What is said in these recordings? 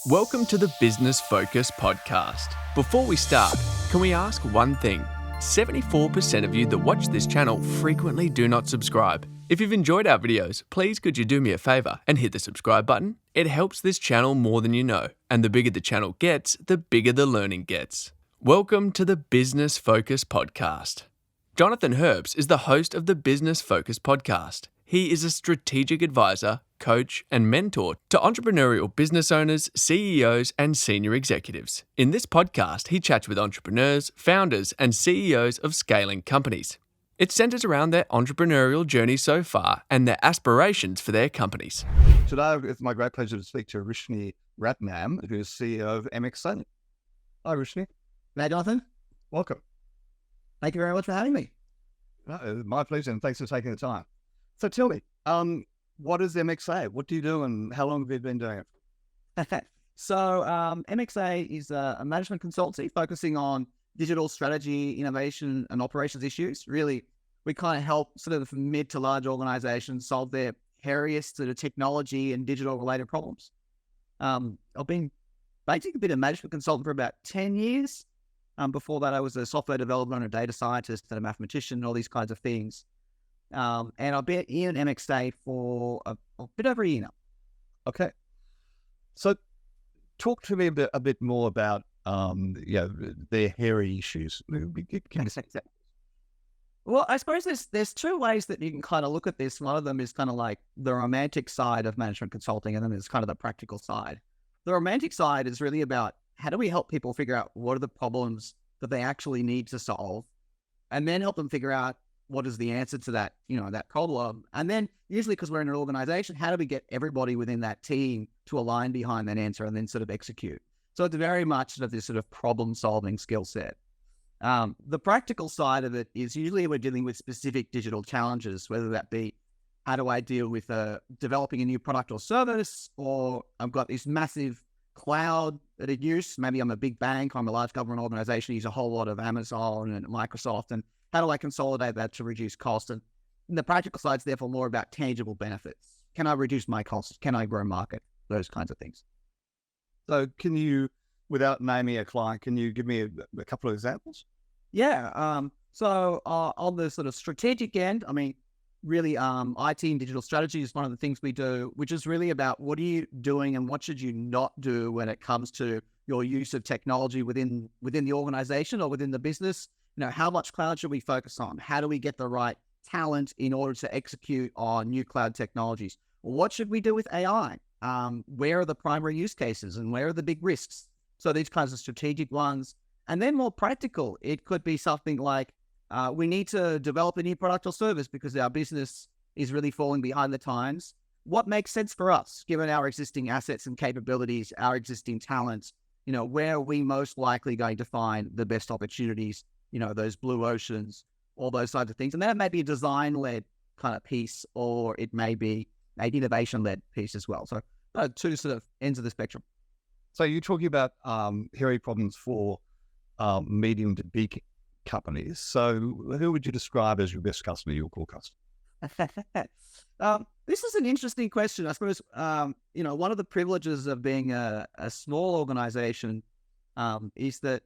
Welcome to the Business.Focus podcast. Before we start, can we ask one thing? 74% of you that watch this channel frequently do not subscribe. If you've enjoyed our videos, please could you do me a favor and hit the subscribe button? It helps this channel more than you know, and the bigger the channel gets, the bigger the learning gets. Welcome to the Business.Focus podcast. Jonathan Herps is the host of the Business.Focus podcast. He is a strategic advisor, coach, and mentor to entrepreneurial business owners, CEOs, and senior executives. In this podcast, he chats with entrepreneurs, founders, and CEOs of scaling companies. It centers around their entrepreneurial journey so far and their aspirations for their companies. Today, it's my great pleasure to speak to Rishni Ratnam, who is CEO of MXA. Hi, Rishni. Hey, Jonathan. Welcome. Thank you very much for having me. My pleasure, and thanks for taking the time. So tell me, what is MXA? What do you do, and how long have you been doing it? So MXA is a management consultancy focusing on digital strategy, innovation, and operations issues. Really, we kind of help sort of mid to large organizations solve their hairiest sort of technology and digital related problems. I've been basically a management consultant for about 10 years. Before that, I was a software developer and a data scientist and a mathematician and all these kinds of things. And I've been in MXA for a bit over a year now. Okay. So talk to me a bit more about their hairy issues. Well, I suppose there's two ways that you can kind of look at this. One of them is kind of like the romantic side of management consulting, and then there's kind of the practical side. The romantic side is really about how do we help people figure out what are the problems that they actually need to solve, and then help them figure out what is the answer to that, that problem. And then usually because we're in an organization, how do we get everybody within that team to align behind that answer and then sort of execute? So it's very much sort of this sort of problem solving skill set. The practical side of it is usually we're dealing with specific digital challenges, whether that be how do I deal with developing a new product or service, or I've got this massive cloud that I use. Maybe I'm a big bank, I'm a large government organization, use a whole lot of Amazon and Microsoft, and how do I consolidate that to reduce cost? And the practical side is therefore more about tangible benefits. Can I reduce my costs? Can I grow market? Those kinds of things. So can you, without naming a client, can you give me a couple of examples? Yeah. So on the sort of strategic end, I mean, really, IT and digital strategy is one of the things we do, which is really about what are you doing and what should you not do when it comes to your use of technology within the organization or within the business. How much cloud should we focus on? How do we get the right talent in order to execute on new cloud technologies? What should we do with AI? Where are the primary use cases and where are the big risks? So these kinds of strategic ones. And then more practical, it could be something like, we need to develop a new product or service because our business is really falling behind the times. What makes sense for us, given our existing assets and capabilities, our existing talents? Where are we most likely going to find the best opportunities? Those blue oceans, all those kinds of things. And that may be a design-led kind of piece, or it may be an innovation-led piece as well. So two sort of ends of the spectrum. So you're talking about hairy problems for medium to big companies. So who would you describe as your best customer, your core customer? This is an interesting question. I suppose, one of the privileges of being a small organization is that,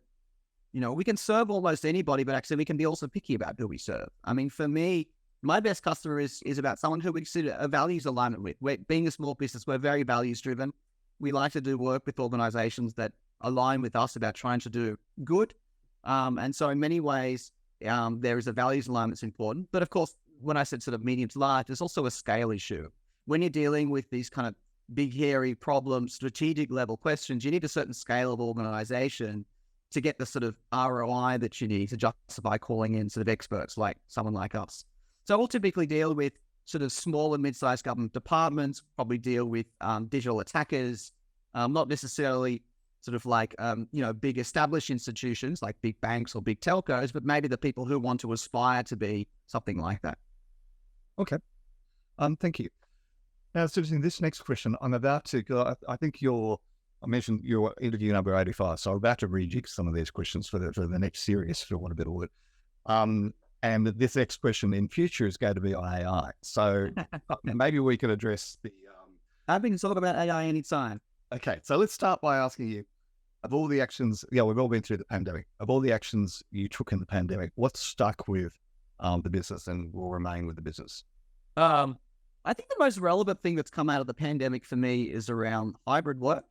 we can serve almost anybody, but actually we can be also picky about who we serve. I mean, for me, my best customer is about someone who we consider a values alignment with. Being a small business, we're very values driven. We like to do work with organizations that align with us about trying to do good. And so in many ways, there is a values alignment that's important. But of course, when I said sort of medium to large, there's also a scale issue. When you're dealing with these kind of big, hairy problems, strategic level questions, you need a certain scale of organization to get the sort of ROI that you need to justify calling in sort of experts like someone like us. So we'll typically deal with sort of small and mid-sized government departments, probably deal with digital attackers, not necessarily sort of like, big established institutions like big banks or big telcos, but maybe the people who want to aspire to be something like that. Okay. Thank you. Now, Susan, this next question, I'm about to go, I mentioned your interview number 85, so I'm about to rejig some of these questions for the next series, for want of a better word. And this next question in future is going to be on AI. So maybe we can address the... Happy to talk about AI anytime. Okay, so let's start by asking you, of all the actions, we've all been through the pandemic. Of all the actions you took in the pandemic, what's stuck with the business and will remain with the business? I think the most relevant thing that's come out of the pandemic for me is around hybrid work.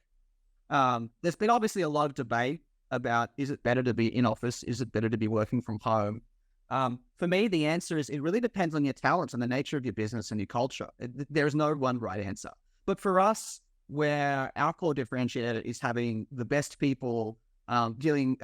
There's been obviously a lot of debate about, is it better to be in office? Is it better to be working from home? For me, the answer is it really depends on your talents and the nature of your business and your culture. There is no one right answer. But for us, where our core differentiator is having the best people dealing,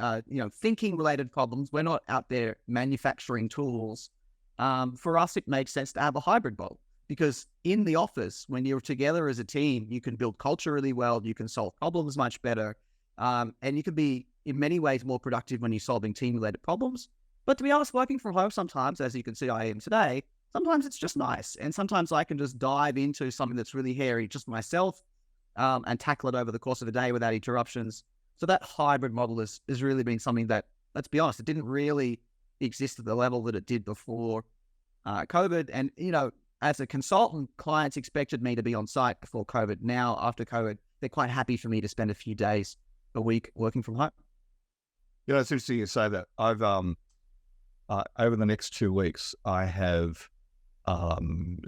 thinking related problems. We're not out there manufacturing tools. For us, it makes sense to have a hybrid model because in the office, when you're together as a team, you can build culture really well. You can solve problems much better. And you can be in many ways more productive when you're solving team related problems. But to be honest, working from home sometimes, as you can see I am today, sometimes it's just nice. And sometimes I can just dive into something that's really hairy, just myself, and tackle it over the course of a day without interruptions. So that hybrid model has really been something that, let's be honest, it didn't really exist at the level that it did before COVID. And, as a consultant, clients expected me to be on site before COVID. Now, after COVID, they're quite happy for me to spend a few days a week working from home. It's interesting you say that. I've over the next 2 weeks, I have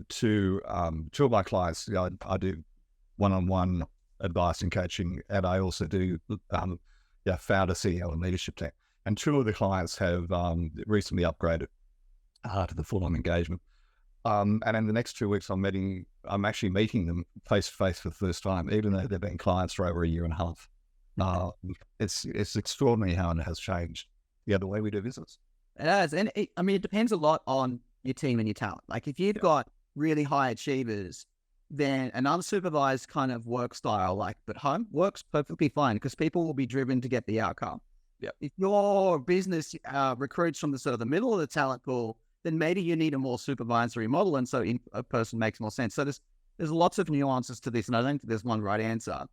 two of my clients. I do one-on-one advice and coaching, and I also do founder, CEO, and leadership team. And two of the clients have recently upgraded to the full-on engagement. And in the next 2 weeks, I'm actually meeting them face to face for the first time, even though they've been clients for over a year and a half. It's extraordinary how it has changed the way we do business. It has, and it depends a lot on your team and your talent. Like if you've got really high achievers, then an unsupervised kind of work style, like at home, works perfectly fine because people will be driven to get the outcome. Yeah. If your business recruits from the sort of the middle of the talent pool, then maybe you need a more supervisory model, and so a person makes more sense. So there's lots of nuances to this, and I don't think there's one right answer.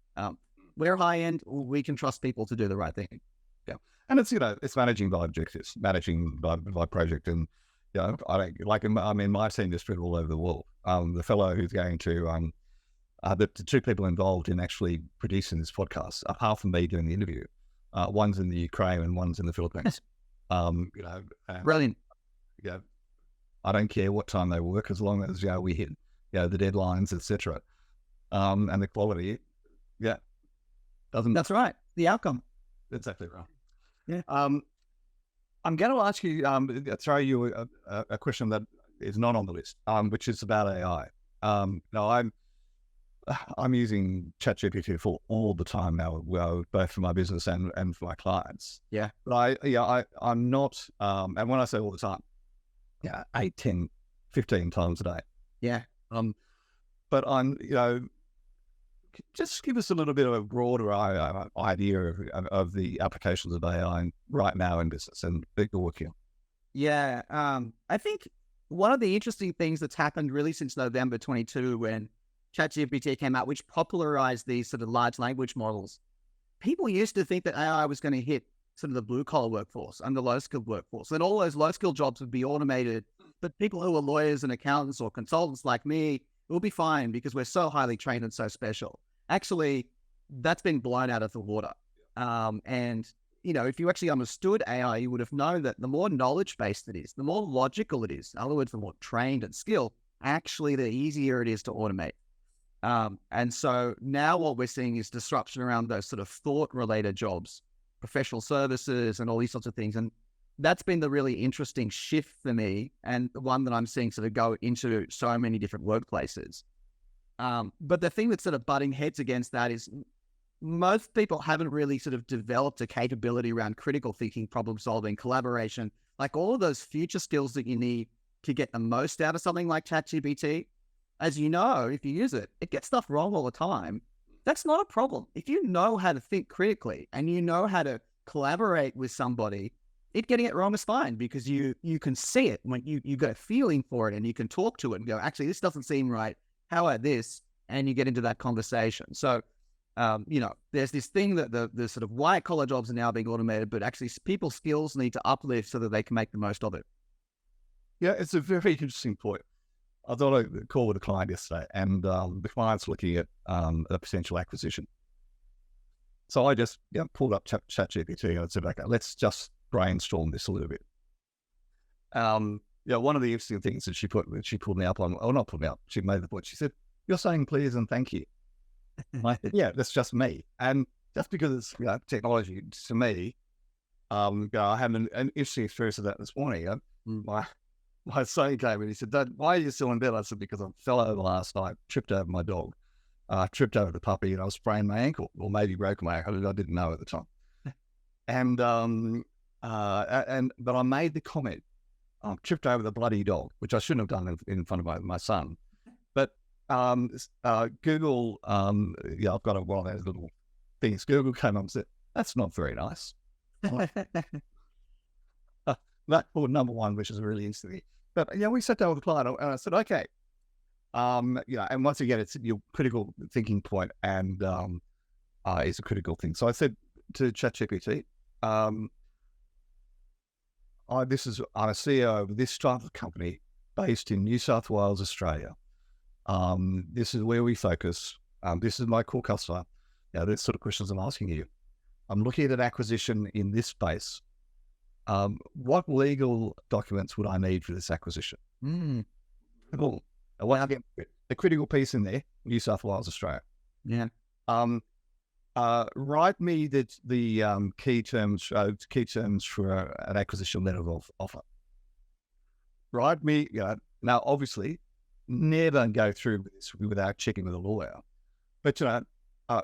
We're high end, we can trust people to do the right thing. Yeah, and it's managing by objectives, managing by project, and my team is spread all over the world. The fellow who's going to the two people involved in actually producing this podcast, apart from me doing the interview, one's in the Ukraine and one's in the Philippines. Brilliant. Yeah, I don't care what time they work as long as we hit the deadlines, etc. And the quality, doesn't. That's right. The outcome. Exactly right. Yeah. I'm going to ask you, throw you a question that is not on the list, which is about AI. I'm using ChatGPT for all the time now, both for my business and for my clients. Yeah. But I'm not, and when I say all the time, 8, 10, 15 times a day. Yeah. But I'm, just give us a little bit of a broader idea of the applications of AI right now in business and that you're working on. Yeah. I think one of the interesting things that's happened really since November 22, when ChatGPT came out, which popularized these sort of large language models, people used to think that AI was going to hit sort of the blue collar workforce and the low skilled workforce. And all those low skilled jobs would be automated, but people who are lawyers and accountants or consultants like me will be fine because we're so highly trained and so special. Actually, that's been blown out of the water. And if you actually understood AI, you would have known that the more knowledge-based it is, the more logical it is, in other words, the more trained and skilled, actually the easier it is to automate. And so now what we're seeing is disruption around those sort of thought-related jobs, professional services and all these sorts of things. And that's been the really interesting shift for me, and the one that I'm seeing sort of go into so many different workplaces. But the thing that's sort of butting heads against that is most people haven't really sort of developed a capability around critical thinking, problem solving, collaboration, like all of those future skills that you need to get the most out of something like ChatGPT. As you know, if you use it, it gets stuff wrong all the time. That's not a problem. If you know how to think critically and you know how to collaborate with somebody, getting it wrong is fine because you can see it when you got a feeling for it and you can talk to it and go, actually, this doesn't seem right. How about this? And you get into that conversation. So, there's this thing that the sort of white collar jobs are now being automated, but actually people's skills need to uplift so that they can make the most of it. Yeah, it's a very interesting point. I thought I'd call with a client yesterday, and the client's looking at a potential acquisition. So I just pulled up ChatGPT and said, okay, let's just brainstorm this a little bit. One of the interesting things that she pulled me up on, or not pulled me up, she made the point. She said, "You're saying please and thank you." I said, yeah, that's just me. And just because it's technology, to me, I had an interesting experience of that this morning. My son came and he said, "Dad, why are you still in bed?" I said, "Because I fell over last night, tripped over my dog, tripped over the puppy, and I sprained my ankle, or maybe broke my ankle. I didn't know at the time." But I made the comment, tripped over the bloody dog, which I shouldn't have done in front of my son. But Google, I've got one of those little things. Google came up and said, "That's not very nice." That was number one, which is really interesting. But we sat down with the client and I said, okay, and once again, it's your critical thinking point, and it's a critical thing. So I said to ChatGPT, I'm a CEO of this type of company based in New South Wales, Australia. This is where we focus. This is my core customer. These sort of questions I'm asking you. I'm looking at an acquisition in this space. What legal documents would I need for this acquisition? Cool. The critical piece in there, New South Wales, Australia. Yeah. Write me the key terms for an acquisition letter of offer. Write me, now obviously, never go through with this without checking with a lawyer. But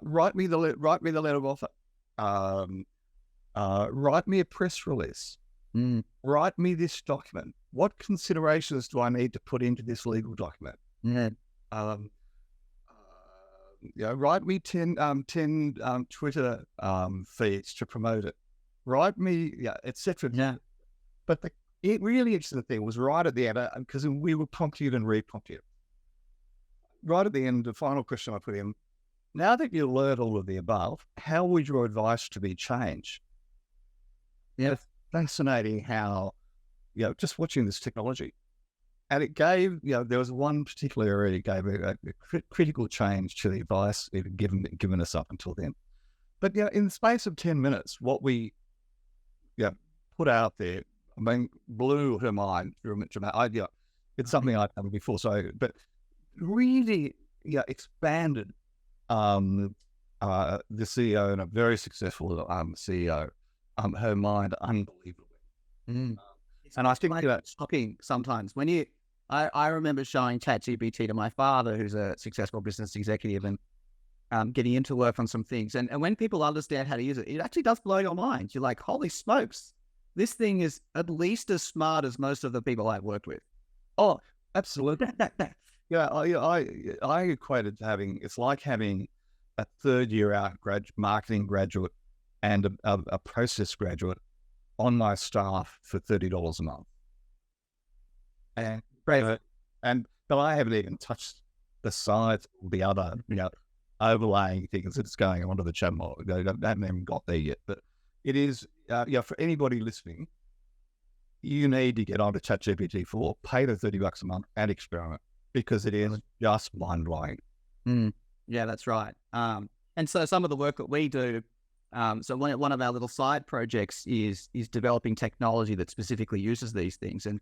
write me the letter of offer. Write me a press release. Write me this document. What considerations do I need to put into this legal document? Write me 10 Twitter feeds to promote it. Write me, etc. Yeah. But the really interesting thing was right at the end, because we were prompted and re-prompted. Right at the end, the final question I put in, now that you learned all of the above, how would your advice to be changed? It's fascinating how, just watching this technology. And it gave, there was one particular area it gave a critical change to the advice it had given us up until then. But, in the space of 10 minutes, what we put out there, blew her mind. It's something I'd done before. But really, expanded the CEO, and a very successful CEO, her mind unbelievably. And I think that's shocking sometimes when I remember showing ChatGPT to my father, who's a successful business executive, and getting into work on some things. And when people understand how to use it, it actually does blow your mind. You're like, holy smokes, this thing is at least as smart as most of the people I've worked with. Oh, absolutely. I equated to it's like having a third year out marketing graduate and a process graduate on my staff for $30 a month. But I haven't even touched the sides of the other, overlaying things that's going onto the channel. I haven't even got there yet. But it is, for anybody listening, you need to get onto ChatGPT 4, pay the $30 a month and experiment, because it is just mind-blowing. Yeah, that's right. And so some of the work that we do, so one of our little side projects is developing technology that specifically uses these things. And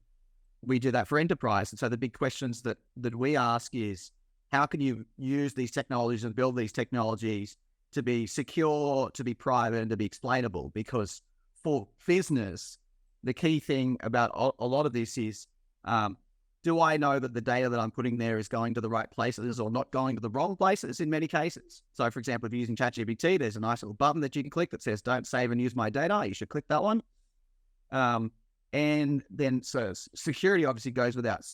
we do that for enterprise. And so the big questions that we ask is, how can you use these technologies and build these technologies to be secure, to be private, and to be explainable? Because for business, the key thing about a lot of this is, do I know that the data that I'm putting there is going to the right places or not going to the wrong places in many cases? So, for example, if you're using ChatGPT, there's a nice little button that you can click that says, don't save and use my data. You should click that one. And then, so security obviously goes without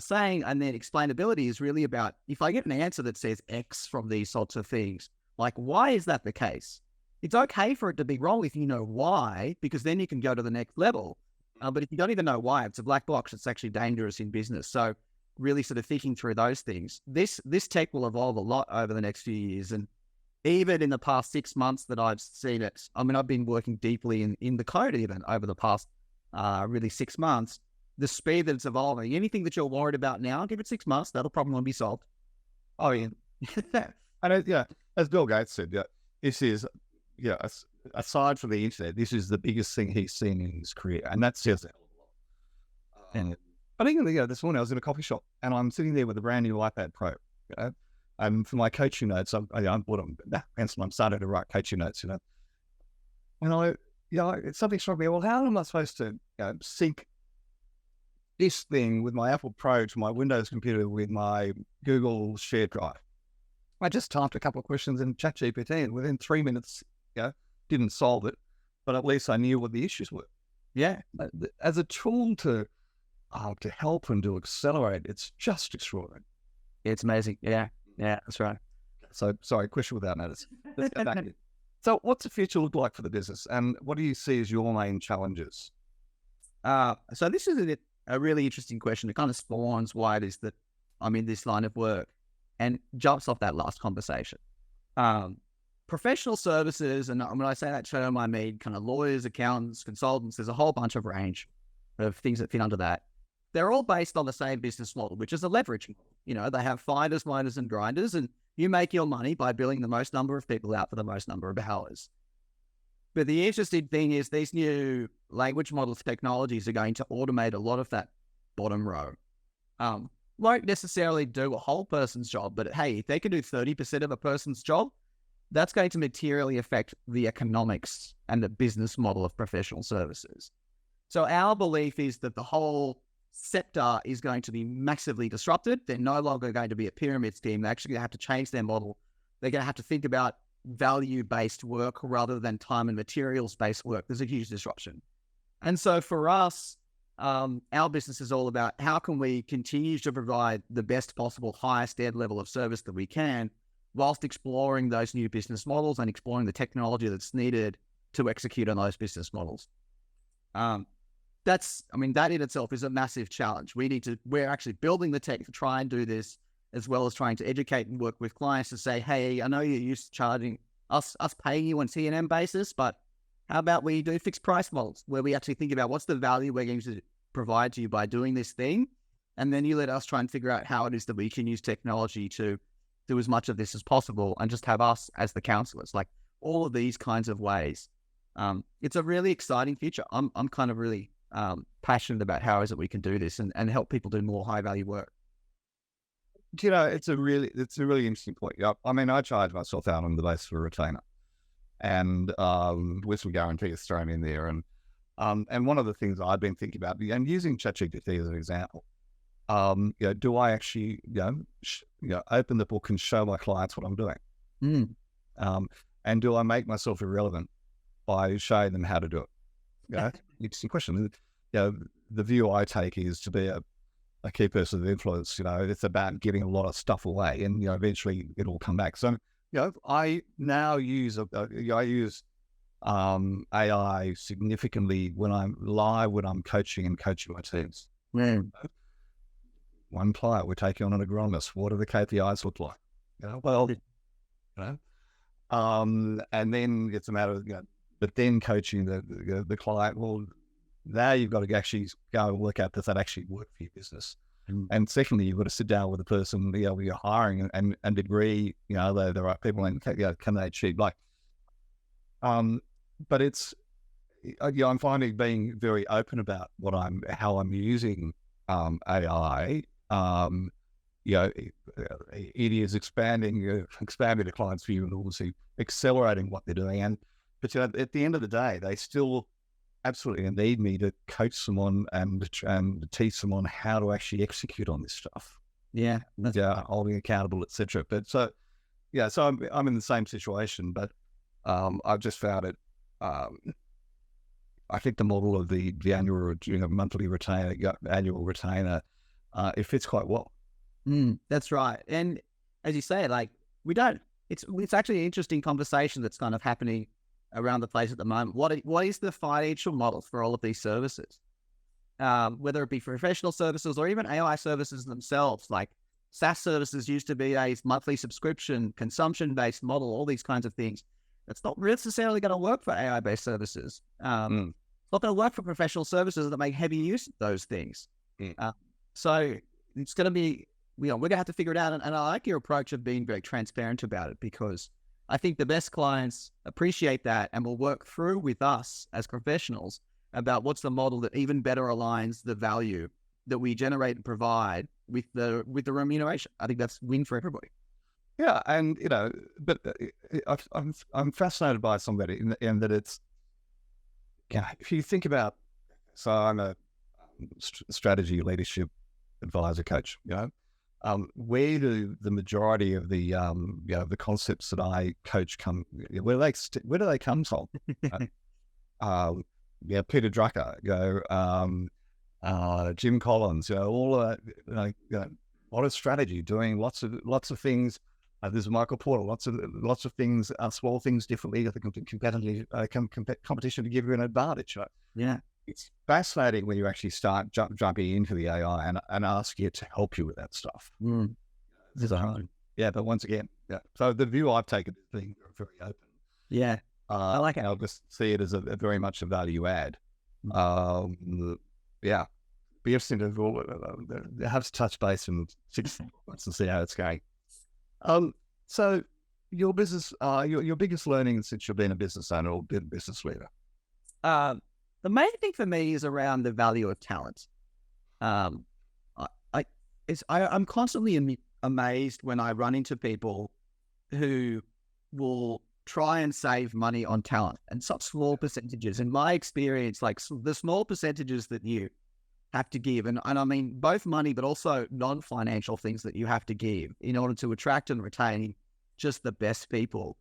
saying. And then explainability is really about, if I get an answer that says X from these sorts of things, like, why is that the case? It's okay for it to be wrong if you know why, because then you can go to the next level. But if you don't even know why, it's a black box. It's actually dangerous in business. So really sort of thinking through those things. This tech will evolve a lot over the next few years. And even in the past 6 months that I've seen it, I've been working deeply in the code even over the past really 6 months. The speed that it's evolving, anything that you're worried about now, give it 6 months, that'll probably be solved. Oh, yeah. And as Bill Gates said, this is, aside from the internet, this is the biggest thing he's seen in his career, and that says a hell of a lot. But even this morning I was in a coffee shop and I'm sitting there with a brand new iPad Pro, and for my coaching notes, I bought them. Hence, I'm starting to write coaching notes, and it's something struck me. Well, how am I supposed to sync this thing with my Apple Pro to my Windows computer with my Google shared drive? I just typed a couple of questions in ChatGPT, and within 3 minutes, didn't solve it, but at least I knew what the issues were. Yeah, as a tool to help and to accelerate, it's just extraordinary. It's amazing. Yeah, that's right. So, sorry, question without notice. Let's go back. So, what's the future look like for the business, and what do you see as your main challenges? So this is a really interesting question. It kind of spawns why it is that I'm in this line of work, and jumps off that last conversation. Professional services, and when I say that term, I mean kind of lawyers, accountants, consultants. There's a whole bunch of range of things that fit under that. They're all based on the same business model, which is a leverage model. They have finders, minders, and grinders, and you make your money by billing the most number of people out for the most number of hours. But the interesting thing is these new language models technologies are going to automate a lot of that bottom row. Won't necessarily do a whole person's job, but hey, if they can do 30% of a person's job, that's going to materially affect the economics and the business model of professional services. So our belief is that the whole sector is going to be massively disrupted. They're no longer going to be a pyramid scheme. They're actually going to have to change their model. They're going to have to think about value-based work rather than time and materials-based work. There's a huge disruption. And so for us, our business is all about how can we continue to provide the best possible, highest end level of service that we can, whilst exploring those new business models and exploring the technology that's needed to execute on those business models. That in itself is a massive challenge. We're actually building the tech to try and do this, as well as trying to educate and work with clients to say, hey, I know you're used to charging us paying you on T&M basis, but how about we do fixed price models where we actually think about what's the value we're going to provide to you by doing this thing. And then you let us try and figure out how it is that we can use technology to do as much of this as possible and just have us as the counselors, like all of these kinds of ways. It's a really exciting future. I'm kind of really passionate about how is it we can do this and help people do more high value work. It's a really interesting point. I mean, I charge myself out on the basis for a retainer, and with some guarantees thrown in there. And one of the things I've been thinking about, and using ChatGPT as an example, do I actually open the book and show my clients what I'm doing? And do I make myself irrelevant by showing them how to do it? Interesting question. The view I take is to be a key person of influence. It's about giving a lot of stuff away, and eventually it'll come back. So I now use AI significantly when I'm coaching my teams. One client we're taking on an agronomist. What do the KPIs look like? And then it's a matter of but then coaching the client. Well, now you've got to actually go and work out, does that actually work for your business? And secondly, you've got to sit down with the person you're hiring and agree, they're the right people, and can they achieve but it's I'm finding being very open about how I'm using AI. It is expanding the client's view and obviously accelerating what they're doing. But at the end of the day, they still absolutely need me to coach them on and teach them on how to actually execute on this stuff. Holding accountable, etc. But so I'm in the same situation, but I've just found it. I think the model of the annual, monthly retainer, annual retainer, it fits quite well. That's right. And as you say, it's actually an interesting conversation that's kind of happening around the place at the moment. What is the financial model for all of these services? Whether it be professional services or even AI services themselves, like SaaS services used to be a monthly subscription, consumption-based model, all these kinds of things. It's not necessarily going to work for AI-based services. It's not going to work for professional services that make heavy use of those things. So it's going to be, we're going to have to figure it out. And I like your approach of being very transparent about it, because I think the best clients appreciate that and will work through with us as professionals about what's the model that even better aligns the value that we generate and provide with the remuneration. I think that's win for everybody. Yeah, and but I'm fascinated by somebody in that it's, if you think about, so I'm a strategy leadership advisor coach. Where do the majority of the the concepts that I coach come? Where do they come from? Peter Drucker, Jim Collins, all of that, a lot of strategy, doing lots of things. There's Michael Porter, lots of things, small things differently. I think competition to give you an advantage. Right? Yeah, it's fascinating when you actually start jumping into the AI and ask it to help you with that stuff. Yeah, but once again, so the view I've taken is being very open. Yeah, I like it. I'll just see it as a very much a value add. Yeah, be interesting to have to touch base in 6 months and see how it's going. So your business, your biggest learning since you've been a business owner or been a business leader? The main thing for me is around the value of talent. I'm constantly amazed when I run into people who will try and save money on talent, and such small percentages. In my experience, like the small percentages that you have to give, and I mean both money, but also non-financial things that you have to give in order to attract and retain just the best people,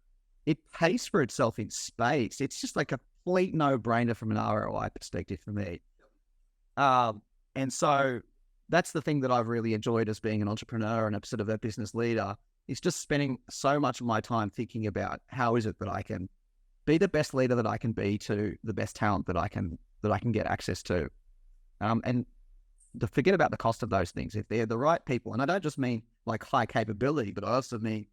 it pays for itself in space. It's just like a complete no-brainer from an ROI perspective for me. And so that's the thing that I've really enjoyed as being an entrepreneur and a sort of a business leader, is just spending so much of my time thinking about how is it that I can be the best leader that I can be to the best talent that I can get access to. And to forget about the cost of those things. If they're the right people, and I don't just mean like high capability, but I also mean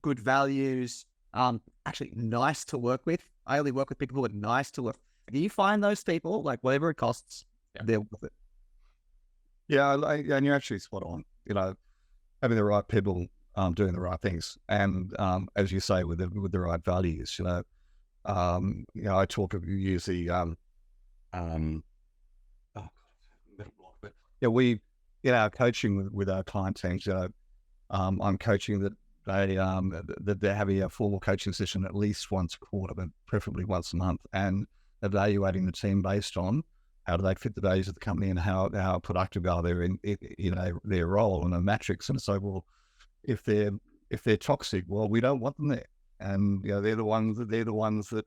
good values, actually nice to work with. I only work with people who are nice to work. If you find those people, like whatever it costs, they're worth it. Yeah, and you're actually spot on. Having the right people, doing the right things, and as you say, with the right values. I talk of use the we in our coaching with our client teams. I'm coaching that they're having a formal coaching session at least once a quarter, but preferably once a month, and evaluating the team based on how do they fit the values of the company and how productive are they in their role and a matrix. And so, well, if they're toxic, well, we don't want them there. And they're the ones that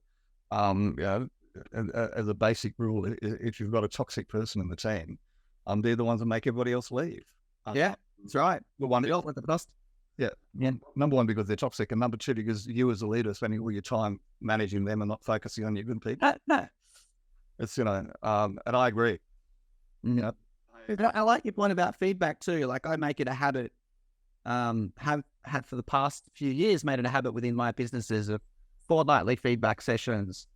as a basic rule, if you've got a toxic person in the team, they're the ones that make everybody else leave. Yeah, that's right. The one with the dust. Yeah. Number one, because they're toxic, and number two, because you as a leader are spending all your time managing them and not focusing on your good people. No. It's and I agree. I like your point about feedback too. Like I make it a habit. Have had for the past few years made it a habit within my businesses of fortnightly feedback sessions,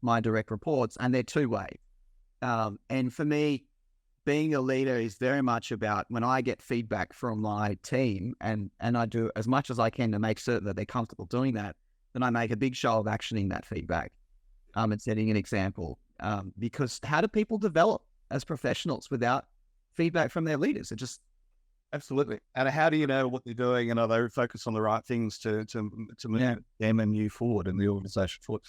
my direct reports, and they're two-way. And for me, being a leader is very much about when I get feedback from my team, and I do as much as I can to make certain that they're comfortable doing that, then I make a big show of actioning that feedback and setting an example. Because how do people develop as professionals without feedback from their leaders? It just absolutely. And how do you know what they're doing, and are they focused on the right things to move them and you forward and the organization forward?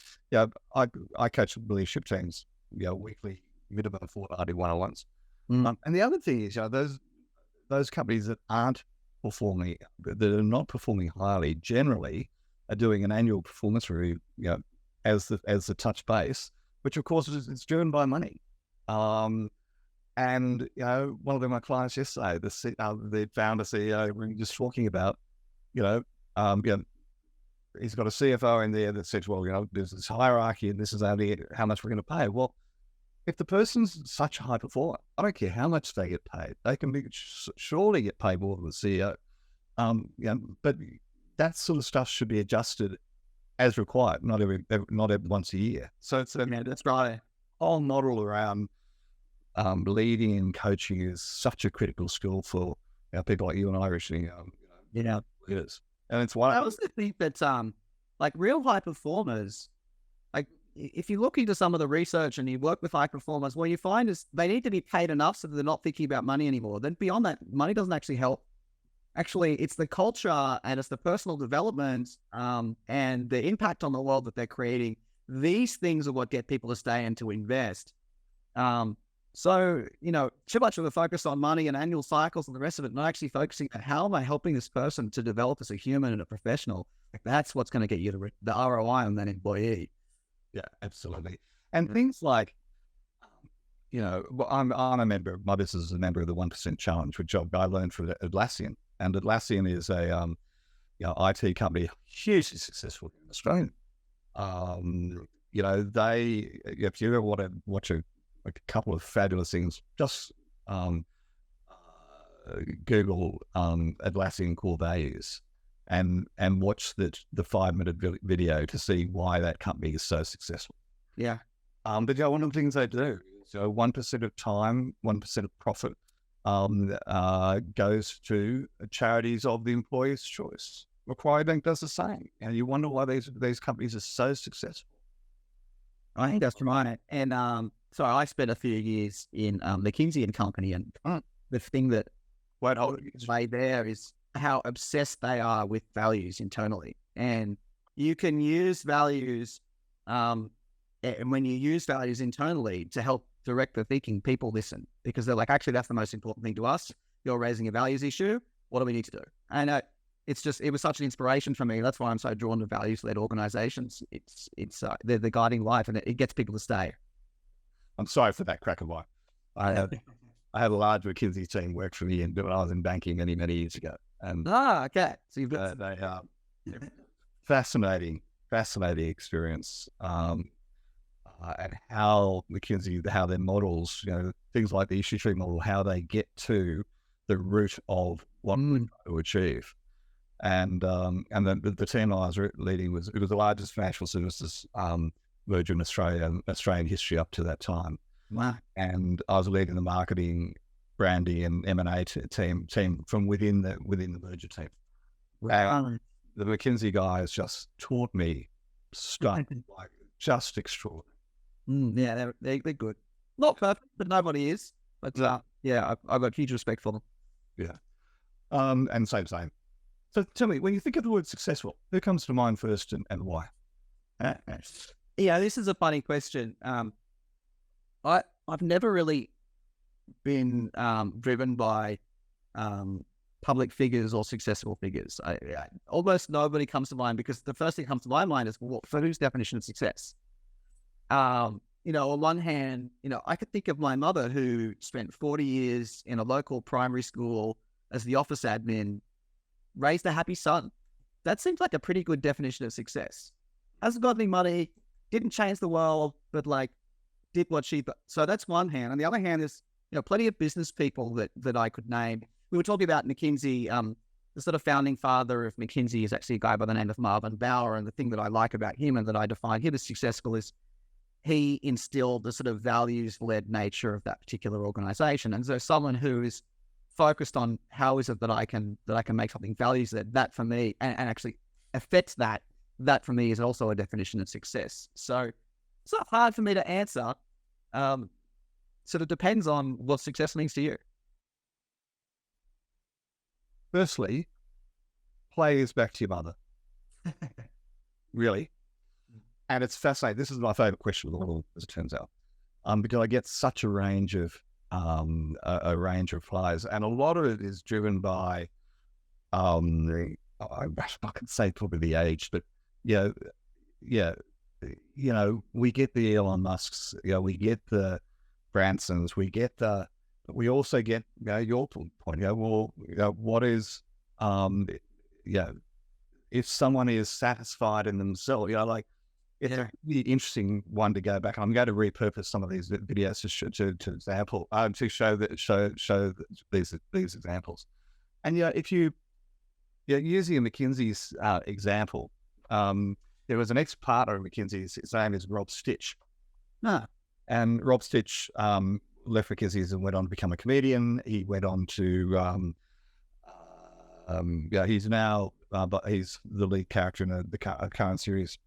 I coach leadership teams, weekly, minimum fortnightly one-on-ones. And the other thing is, those companies that aren't performing, that are not performing highly, generally are doing an annual performance review, as the touch base, which of course is driven by money. And one of my clients yesterday, the founder CEO, we were just talking about, he's got a CFO in there that says, well, there's this hierarchy and this is how much we're going to pay. Well, if the person's such a high performer, I don't care how much they get paid. They can surely get paid more than the CEO. But that sort of stuff should be adjusted as required, not every once a year. So it's that's right. Whole model around leading and coaching is such a critical skill for people like you and I, Rishni, leaders. And it's one. I also think that like real high performers, like if you look into some of the research and you work with high performers, what you find is they need to be paid enough so that they're not thinking about money anymore. Then beyond that, money doesn't actually help. Actually, it's the culture and it's the personal development and the impact on the world that they're creating. These things are what get people to stay and to invest. So, too much of a focus on money and annual cycles and the rest of it, not actually focusing on how am I helping this person to develop as a human and a professional. Like that's what's going to get you the ROI on that employee. Yeah, absolutely. And things like, I'm a member, my business is a member of the 1% Challenge, which I learned from Atlassian. And Atlassian is a IT company, hugely successful in Australia. If you ever want to watch a couple of fabulous things, just Google Atlassian core values and watch the 5-minute video to see why that company is so successful. Yeah. But one of the things they do is 1% of time, 1% of profit goes to charities of the employee's choice. Macquarie Bank does the same. And you wonder why these companies are so successful. I think that's right. And so I spent a few years in McKinsey and Company, and the thing that made there is how obsessed they are with values internally. And you can use values, and when you use values internally to help direct the thinking, people listen because they're like, actually, that's the most important thing to us. You're raising a values issue. What do we need to do? And it was such an inspiration for me. That's why I'm so drawn to values-led organizations. They're the guiding light, and it gets people to stay. I'm sorry for that crack of wine. I had a large McKinsey team work for me when I was in banking many, many years ago. And okay. So you've got they are fascinating experience. And how McKinsey, how their models, things like the issue tree model, how they get to the root of what we're trying to achieve. And the team I was leading was the largest financial services merger in Australian history up to that time. Wow. And I was leading the marketing, branding, and M&A team from within the merger team. Wow. The McKinsey guys just taught me stuff like just extraordinary. Yeah, they're good. Not perfect, but nobody is. But I've got huge respect for them. Yeah. And same. So tell me, when you think of the word successful, who comes to mind first and why? Yeah, this is a funny question. I've never really been driven by public figures or successful figures. Almost nobody comes to mind because the first thing that comes to my mind is, well, for whose definition of success? On one hand, I could think of my mother who spent 40 years in a local primary school as the office admin, raised a happy son. That seems like a pretty good definition of success. Hasn't got any money, didn't change the world, but did what she... So that's one hand. On the other hand is, plenty of business people that I could name. We were talking about McKinsey. The sort of founding father of McKinsey is actually a guy by the name of Marvin Bower. And the thing that I like about him and that I define him as successful is he instilled the sort of values-led nature of that particular organization. And so someone who is focused on how is it that I can make something values-led, that for me, and actually affects that for me is also a definition of success. So it's not hard for me to answer. Sort of depends on what success means to you. Firstly, play is back to your mother. Really. And it's fascinating. This is my favorite question of all, as it turns out, because I get such a range of players, and a lot of it is driven by, I can say probably the age, but we get the Elon Musks, we get the Bransons, we also get your point. What is if someone is satisfied in themselves, it's a really interesting one to go back. I'm going to repurpose some of these videos to show these examples. And if you using McKinsey's example, there was an ex-partner of McKinsey's. His name is Rob Stitch. And Rob Stitch left McKinsey's and went on to become a comedian. He went on to he's now but he's the lead character in the current series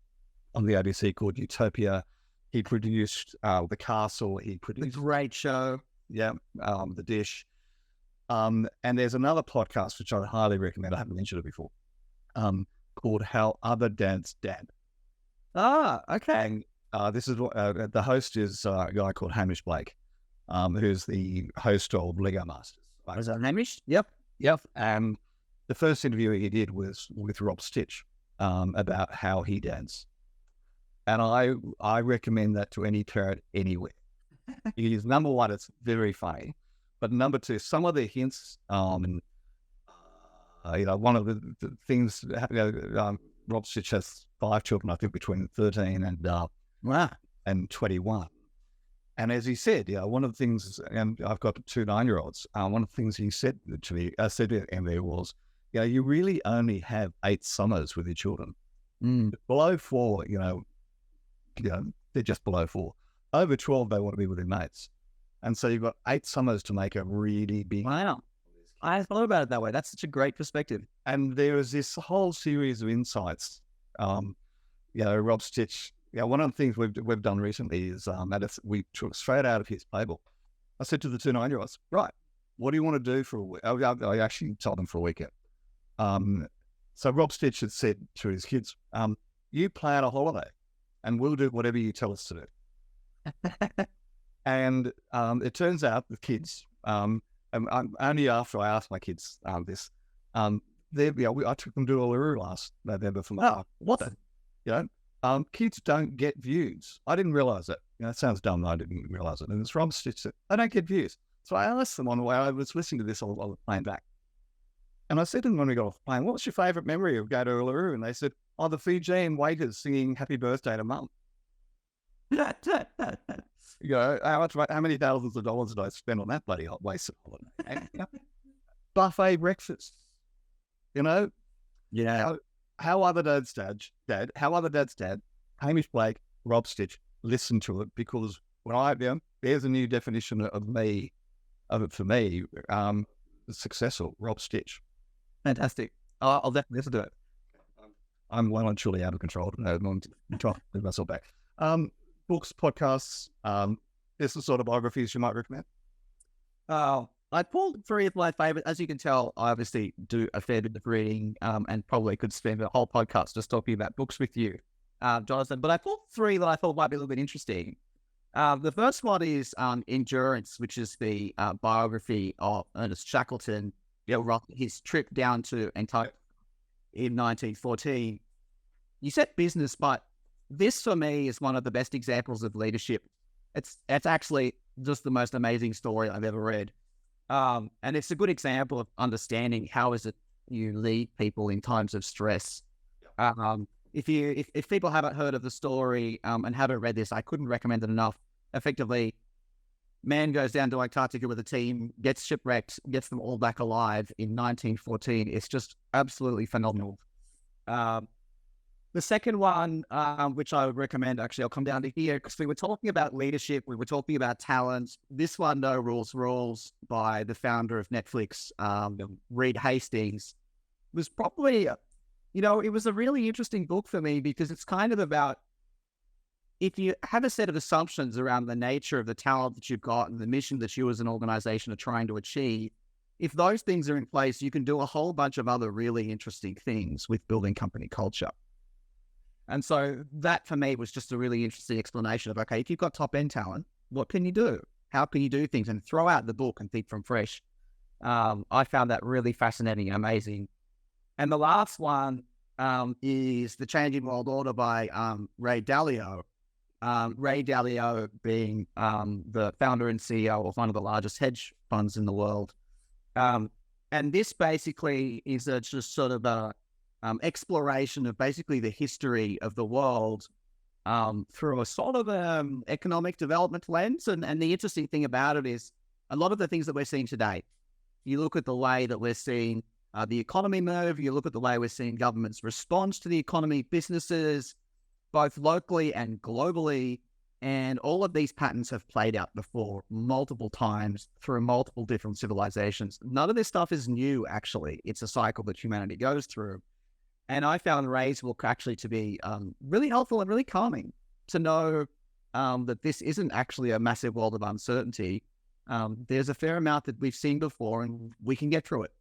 on the ABC called Utopia. He produced The Castle. He produced a great show. The Dish. And there's another podcast which I highly recommend. I haven't mentioned it before. Called How Other Dads Dad. Okay. And this is what the host is a guy called Hamish Blake, who's the host of Lego Masters. Is that Hamish? Yep. And the first interview he did was with Rob Stitch about how he dads. And I recommend that to any parent anywhere. Because number one, it's very funny. But number two, some of the hints, one of the things, Rob Stitch has 5 children, I think between 13 and 21. And as he said, one of the things, and I've got 2 9-year-olds, one of the things he said to me, was, you really only have 8 summers with your children. Below 4, they're just below 4. Over 12, they want to be with their mates. And so you've got 8 summers to make a really big... Wow. I thought about it that way. That's such a great perspective. And there was this whole series of insights. Rob Stitch, one of the things we've done recently is we took straight out of his playbook. I said to the 2 9-year-olds, right, what do you want to do for a week? I actually told them for a weekend. So Rob Stitch had said to his kids, you plan a holiday and we'll do whatever you tell us to do. And it turns out the kids, and only after I asked my kids this, I took them to Uluru last November for my what? Kids don't get views. I didn't realize it. It sounds dumb. I didn't realize it. And it's Rob Stitch said, I don't get views. So I asked them on the way. I was listening to this on the plane back. And I said to them when we got off the plane, what's your favourite memory of going to Uluru? And they said, the Fijian waiters singing happy birthday to mum. How many thousands of dollars did I spend on that bloody wasted holiday? Buffet breakfast. How other dads dad, Hamish Blake, Rob Stitch, listen to it, because when there's a new definition of it for me, successful, Rob Stitch. Fantastic. I'll definitely listen to it. I'm well and truly out of control. I'm trying to move myself back. Books, podcasts, there's the sort of biographies you might recommend. I pulled 3 of my favorite. As you can tell, I obviously do a fair bit of reading, and probably could spend a whole podcast just talking about books with you, Jonathan. But I pulled 3 that I thought might be a little bit interesting. The first one is Endurance, which is the biography of Ernest Shackleton, his trip down to Antarctica in 1914. You said business, but this for me is one of the best examples of leadership. It's actually just the most amazing story I've ever read. And it's a good example of understanding how is it you lead people in times of stress. If people haven't heard of the story and haven't read this, I couldn't recommend it enough. Effectively, man goes down to Antarctica with a team, gets shipwrecked, gets them all back alive in 1914. It's just absolutely phenomenal. The second one, which I would recommend, actually, I'll come down to here, because we were talking about leadership, we were talking about talent. This one, No Rules, by the founder of Netflix, Reed Hastings, was probably, it was a really interesting book for me, because it's kind of about, if you have a set of assumptions around the nature of the talent that you've got and the mission that you as an organization are trying to achieve, if those things are in place, you can do a whole bunch of other really interesting things with building company culture. And so that for me was just a really interesting explanation of, okay, if you've got top end talent, what can you do? How can you do things? And throw out the book and think from fresh. I found that really fascinating and amazing. And the last one is The Changing World Order by Ray Dalio. Ray Dalio being the founder and CEO of one of the largest hedge funds in the world. And this basically is just sort of a exploration of basically the history of the world through a sort of economic development lens. And the interesting thing about it is a lot of the things that we're seeing today, you look at the way that we're seeing the economy move, you look at the way we're seeing governments respond to the economy, businesses, both locally and globally, and all of these patterns have played out before multiple times through multiple different civilizations. None of this stuff is new, actually. It's a cycle that humanity goes through. And I found Ray's book actually to be really helpful and really calming to know that this isn't actually a massive world of uncertainty. There's a fair amount that we've seen before, and we can get through it.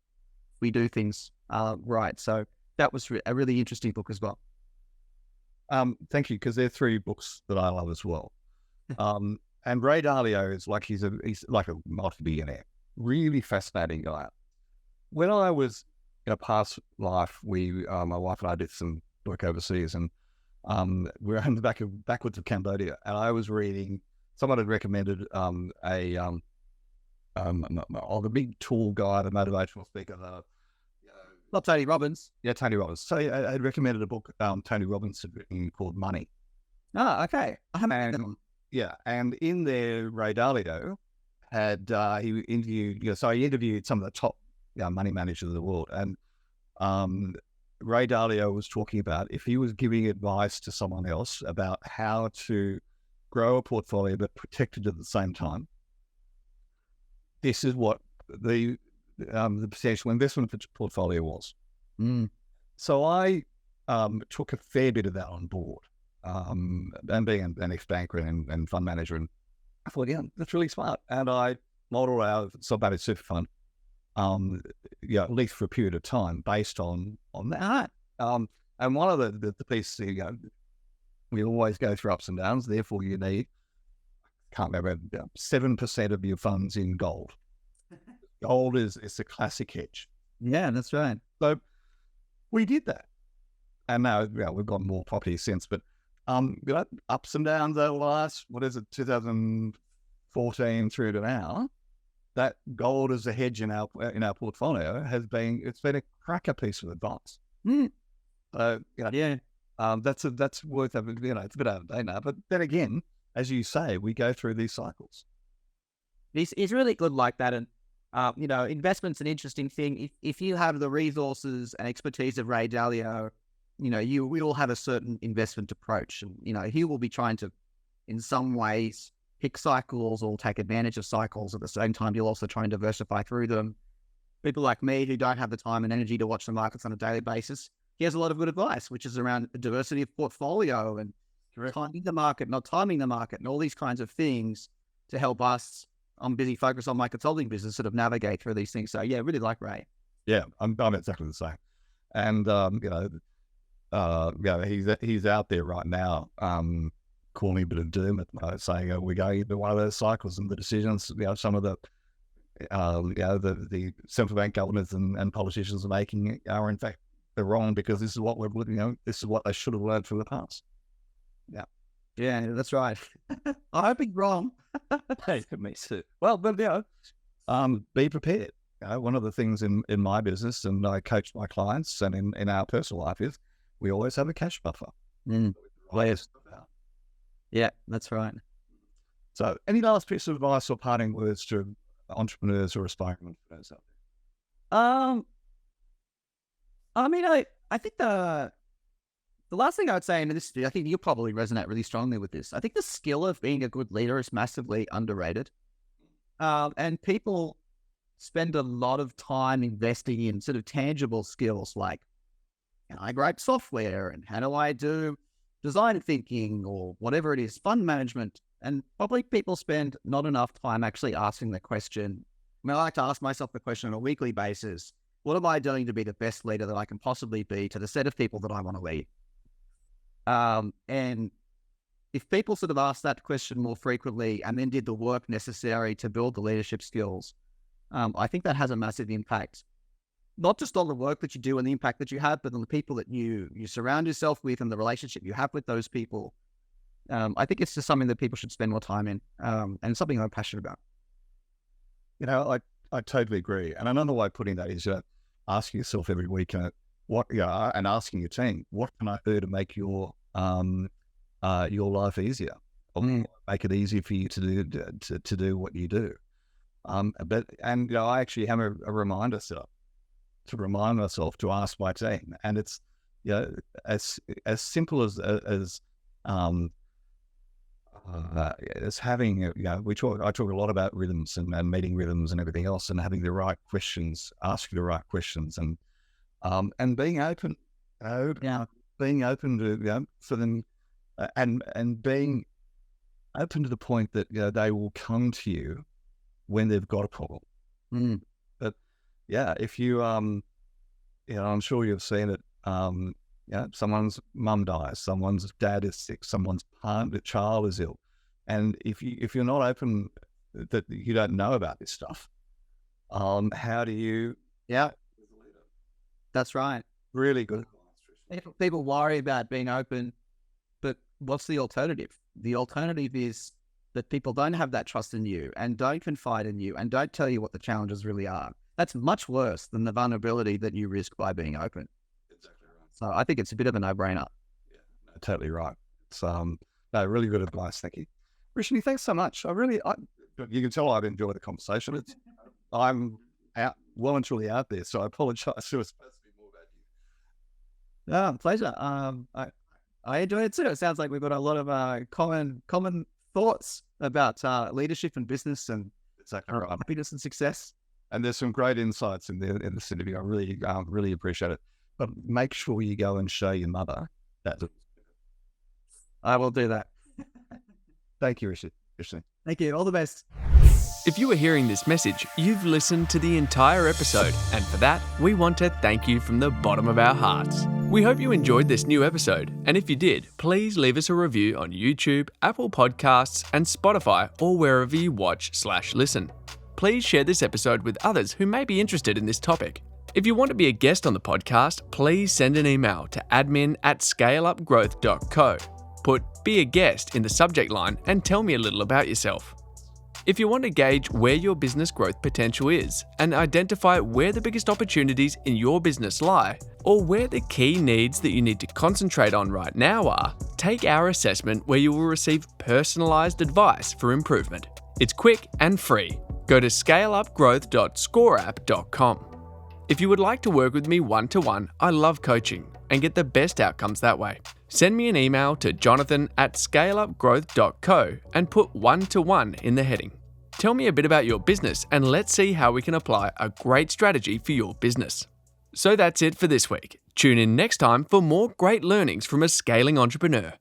We do things right. So that was a really interesting book as well. Thank you, because they're 3 books that I love as well. And Ray Dalio is like, he's like a multi-billionaire, really fascinating guy. When I was in a past life, my wife and I did some work overseas, and we were in the backwards of Cambodia, and I was reading. Someone had recommended the big tall guy, the motivational speaker. Not Tony Robbins. Yeah, Tony Robbins. So I had recommended a book Tony Robbins had written called Money. Oh, okay. I haven't read them. Yeah, and in there, Ray Dalio had he interviewed. So he interviewed some of the top money managers of the world, and Ray Dalio was talking about if he was giving advice to someone else about how to grow a portfolio but protect it at the same time. This is what the potential investment portfolio was. So I took a fair bit of that on board. And being an ex-banker and fund manager, and I thought, that's really smart. And I modeled out a self-managed super fund, at least for a period of time based on that. And one of the pieces, we always go through ups and downs. Therefore, you need, can't remember, 7% of your funds in gold. Gold is the classic hedge. Yeah, that's right. So we did that. And now, we've got more property since, but ups and downs over the last, 2014 through to now, that gold as a hedge in our portfolio it's been a cracker piece of advice. That's worth it's a bit out of date now. But then again, as you say, we go through these cycles. It's really good like that. And, investment's an interesting thing. If you have the resources and expertise of Ray Dalio, we all have a certain investment approach, and, he will be trying to, in some ways, pick cycles or take advantage of cycles. At the same time, you'll also try and diversify through them. People like me who don't have the time and energy to watch the markets on a daily basis, he has a lot of good advice, which is around the diversity of portfolio and timing the market, not timing the market, and all these kinds of things to help us. I'm busy focused on my consulting business, sort of navigate through these things. So yeah, really like Ray. Yeah, I'm exactly the same. And, he's out there right now, calling a bit of doom at the moment, saying we're going into one of those cycles, and the decisions, some of the central bank governors and politicians are making are in fact they're wrong, because this is what this is what they should have learned from the past. Yeah, that's right. I hope he's wrong. Hey, me too. Well, but be prepared. One of the things in my business, and I coach my clients, and in our personal life, is we always have a cash buffer. Yeah, that's right. So, any last piece of advice or parting words to entrepreneurs or aspiring entrepreneurs out there? I think the last thing I would say, and this, I think you'll probably resonate really strongly with this. I think the skill of being a good leader is massively underrated. And people spend a lot of time investing in sort of tangible skills like, can I write software, and how do I do design thinking, or whatever it is, fund management. And probably people spend not enough time actually asking the question. I like to ask myself the question on a weekly basis: what am I doing to be the best leader that I can possibly be to the set of people that I want to lead? And if people sort of ask that question more frequently and then did the work necessary to build the leadership skills, I think that has a massive impact, not just on the work that you do and the impact that you have, but on the people that you surround yourself with and the relationship you have with those people. I think it's just something that people should spend more time in, and something I'm passionate about. I totally agree. And another way of putting that is asking yourself every week, and asking your team, what can I do to make your life easier, or make it easier for you to do what you do. I actually have a reminder set up to remind myself to ask my team, and it's as simple as having I talk a lot about rhythms and meeting rhythms and everything else, and having the right questions, asking the right questions, and being open being open to, for them, and being open to the point that they will come to you when they've got a problem. But if you I'm sure you've seen it. Someone's mum dies, someone's dad is sick, someone's child is ill, and if you're not open, that you don't know about this stuff, how do you? Yeah, that's right. Really good. People worry about being open, but what's the alternative? The alternative is that people don't have that trust in you and don't confide in you and don't tell you what the challenges really are. That's much worse than the vulnerability that you risk by being open. Exactly right. So I think it's a bit of a no-brainer. Yeah, totally right. It's really good advice. Thank you, Rishni. Thanks so much. You can tell I've enjoyed the conversation. I'm well and truly out there, so I apologize. It was supposed to be more about you. Pleasure. I enjoy it too. It sounds like we've got a lot of common thoughts about leadership and business and exactly right. Happiness and success. And there's some great insights in this interview. I really appreciate it. But make sure you go and show your mother that. I will do that. Thank you, Rishni. Thank you. All the best. If you are hearing this message, you've listened to the entire episode, and for that, we want to thank you from the bottom of our hearts. We hope you enjoyed this new episode, and if you did, please leave us a review on YouTube, Apple Podcasts, and Spotify, or wherever you watch/listen. Please share this episode with others who may be interested in this topic. If you want to be a guest on the podcast, please send an email to admin@scaleupgrowth.co. Put "Be a guest" in the subject line and tell me a little about yourself. If you want to gauge where your business growth potential is and identify where the biggest opportunities in your business lie, or where the key needs that you need to concentrate on right now are, take our assessment where you will receive personalized advice for improvement. It's quick and free. Go to scaleupgrowth.scoreapp.com. If you would like to work with me one-to-one, I love coaching and get the best outcomes that way. Send me an email to jonathan@scaleupgrowth.co and put one-to-one in the heading. Tell me a bit about your business and let's see how we can apply a great strategy for your business. So that's it for this week. Tune in next time for more great learnings from a scaling entrepreneur.